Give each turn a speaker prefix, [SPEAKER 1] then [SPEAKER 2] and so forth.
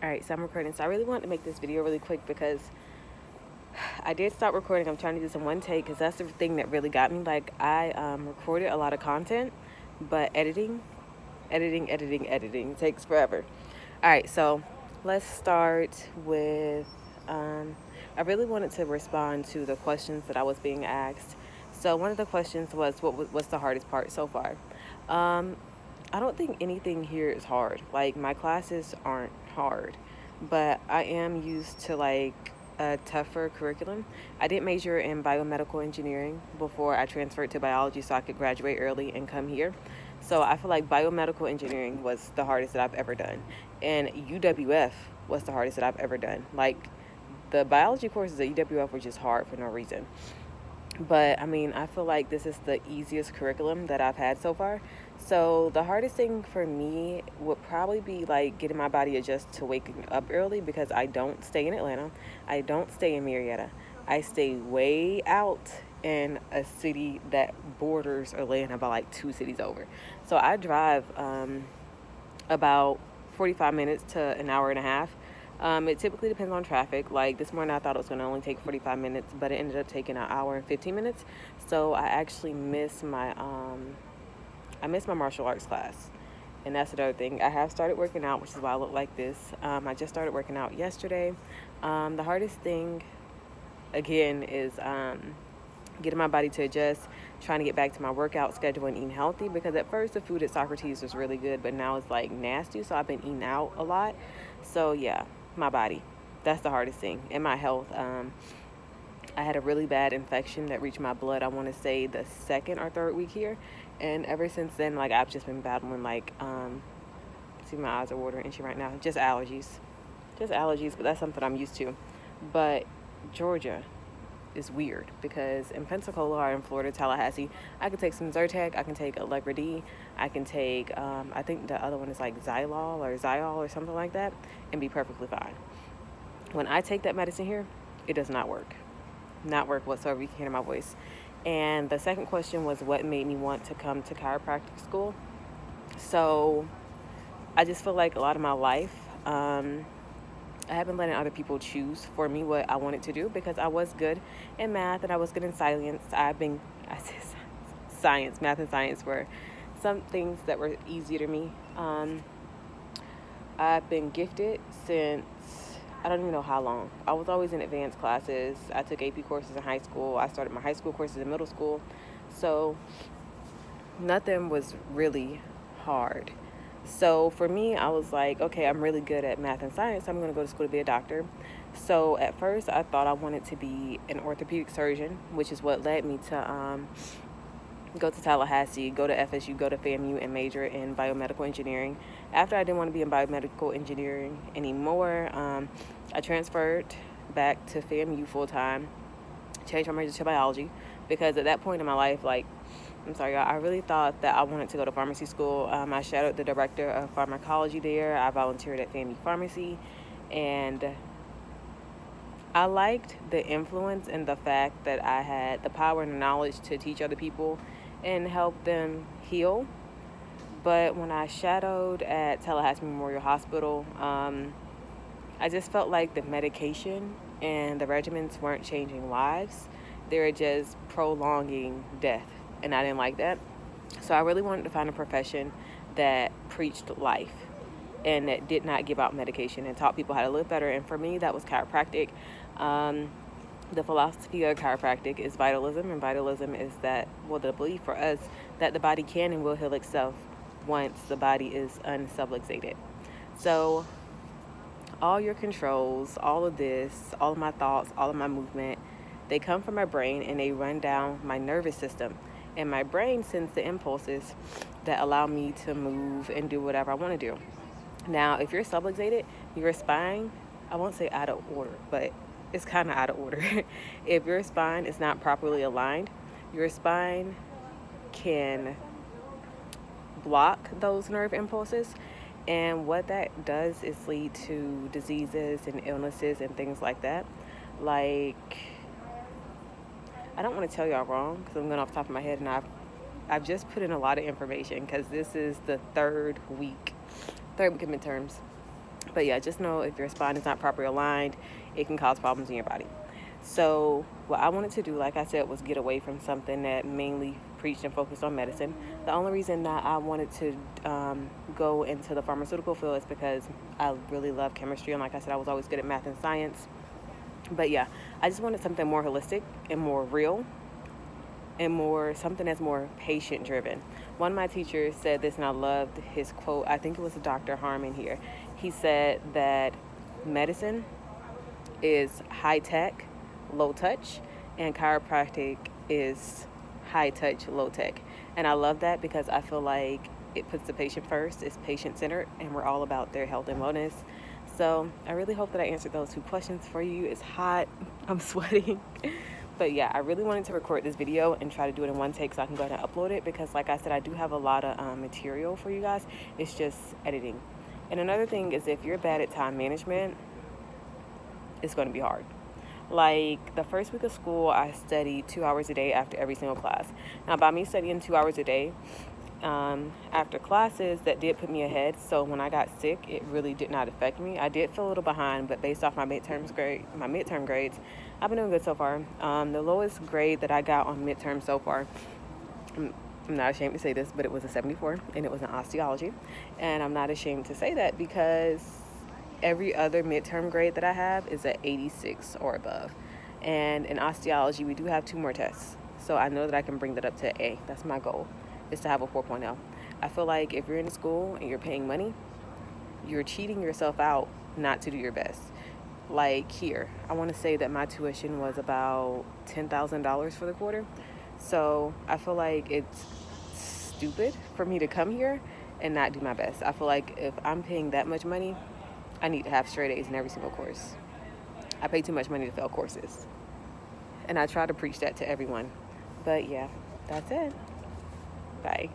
[SPEAKER 1] Alright, so I'm recording. So I really wanted to make this video really quick because I did stop recording. I'm trying to do this in one take because that's the thing that really got me. Like, I recorded a lot of content, but editing takes forever. Alright, so let's start with, I really wanted to respond to the questions that I was being asked. So one of the questions was, what's the hardest part so far? I don't think anything here is hard. Like, my classes aren't hard, but I am used to like a tougher curriculum. I did major in biomedical engineering before I transferred to biology so I could graduate early and come here. So I feel like biomedical engineering was the hardest that I've ever done. And UWF was the hardest that I've ever done. Like, the biology courses at UWF were just hard for no reason. But I mean, I feel like this is the easiest curriculum that I've had so far. So the hardest thing for me would probably be like getting my body adjusted to waking up early because I don't stay in Atlanta. I don't stay in Marietta. I stay way out in a city that borders Atlanta by like 2 cities over. So I drive about 45 minutes to an hour and a half. It typically depends on traffic. Like this morning, I thought it was going to only take 45 minutes, but it ended up taking an hour and 15 minutes. So I actually missed my martial arts class, and that's another thing. I have started working out, which is why I look like this. I just started working out yesterday. The hardest thing, again, is getting my body to adjust, trying to get back to my workout schedule and eating healthy, because at first the food at Socrates was really good, but now it's like nasty, so I've been eating out a lot. So yeah, my body, that's the hardest thing. And my health, I had a really bad infection that reached my blood, I want to say the second or third week here, and ever since then, like, I've just been battling like see, my eyes are watering itchy right now. Just allergies, but that's something I'm used to. But Georgia is weird because in Pensacola or in Florida, Tallahassee, I can take some Zyrtec, I can take Allegra D, I can take, I think the other one is like Zyol or something like that, and be perfectly fine. When I take that medicine here, it does not work. Not work whatsoever. You can hear my voice. And the second question was what made me want to come to chiropractic school. So I just feel like a lot of my life, I have been letting other people choose for me what I wanted to do because I was good in math and I was good in science. Math and science were some things that were easier to me. I've been gifted since I don't even know how long. I was always in advanced classes. I took AP courses in high school. I started my high school courses in middle school. So nothing was really hard. So for me, I was like, okay, I'm really good at math and science. I'm going to go to school to be a doctor. So at first, I thought I wanted to be an orthopedic surgeon, which is what led me to go to Tallahassee, go to FSU, go to FAMU, and major in biomedical engineering. After I didn't want to be in biomedical engineering anymore, I transferred back to FAMU full-time, changed my major to biology, because at that point in my life, like, I'm sorry, y'all, I really thought that I wanted to go to pharmacy school. I shadowed the director of pharmacology there. I volunteered at FAMU Pharmacy, and I liked the influence and the fact that I had the power and the knowledge to teach other people and help them heal. But when I shadowed at Tallahassee Memorial Hospital, I just felt like the medication and the regimens weren't changing lives. They were just prolonging death. And I didn't like that. So I really wanted to find a profession that preached life and that did not give out medication and taught people how to live better. And for me, that was chiropractic. The philosophy of chiropractic is vitalism, and vitalism is that, well, the belief for us that the body can and will heal itself once the body is unsubluxated. So all your controls, all of this, all of my thoughts, all of my movement, they come from my brain and they run down my nervous system. And my brain sends the impulses that allow me to move and do whatever I want to do. Now, if you're subluxated, your spine, I won't say out of order, but it's kind of out of order. If your spine is not properly aligned, your spine can block those nerve impulses. And what that does is lead to diseases and illnesses and things like that. Like, I don't want to tell y'all wrong because I'm going off the top of my head, and I've just put in a lot of information because this is the third week of midterms. But yeah, just know if your spine is not properly aligned, it can cause problems in your body. So what I wanted to do, like I said, was get away from something that mainly preached and focused on medicine. The only reason that I wanted to go into the pharmaceutical field is because I really love chemistry, and like I said, I was always good at math and science. But yeah, I just wanted something more holistic and more real, and more something that's more patient driven. One of my teachers said this, and I loved his quote. I think it was Dr. Harmon here. He said that medicine is high tech, low touch, and chiropractic is high touch, low tech. And I love that because I feel like it puts the patient first, it's patient centered, and we're all about their health and wellness. So I really hope that I answered those 2 questions for you. It's hot, I'm sweating. But yeah, I really wanted to record this video and try to do it in one take so I can go ahead and upload it, because like I said, I do have a lot of material for you guys. It's just editing. And another thing is, if you're bad at time management, it's going to be hard. Like the first week of school, I studied 2 hours a day after every single class. Now, by me studying 2 hours a day, after classes, that did put me ahead. So when I got sick, it really did not affect me. I did feel a little behind, but based off my midterm grades, I've been doing good so far. The lowest grade that I got on midterm so far, I'm not ashamed to say this, but it was a 74, and it was in osteology. And I'm not ashamed to say that because every other midterm grade that I have is at 86 or above. And in osteology, we do have 2 more tests. So I know that I can bring that up to A. That's my goal, is to have a 4.0. I feel like if you're in school and you're paying money, you're cheating yourself out not to do your best. Like here, I want to say that my tuition was about $10,000 for the quarter. So I feel like it's stupid for me to come here and not do my best. I feel like if I'm paying that much money, I need to have straight A's in every single course. I pay too much money to fail courses. And I try to preach that to everyone. But yeah, that's it. Bye.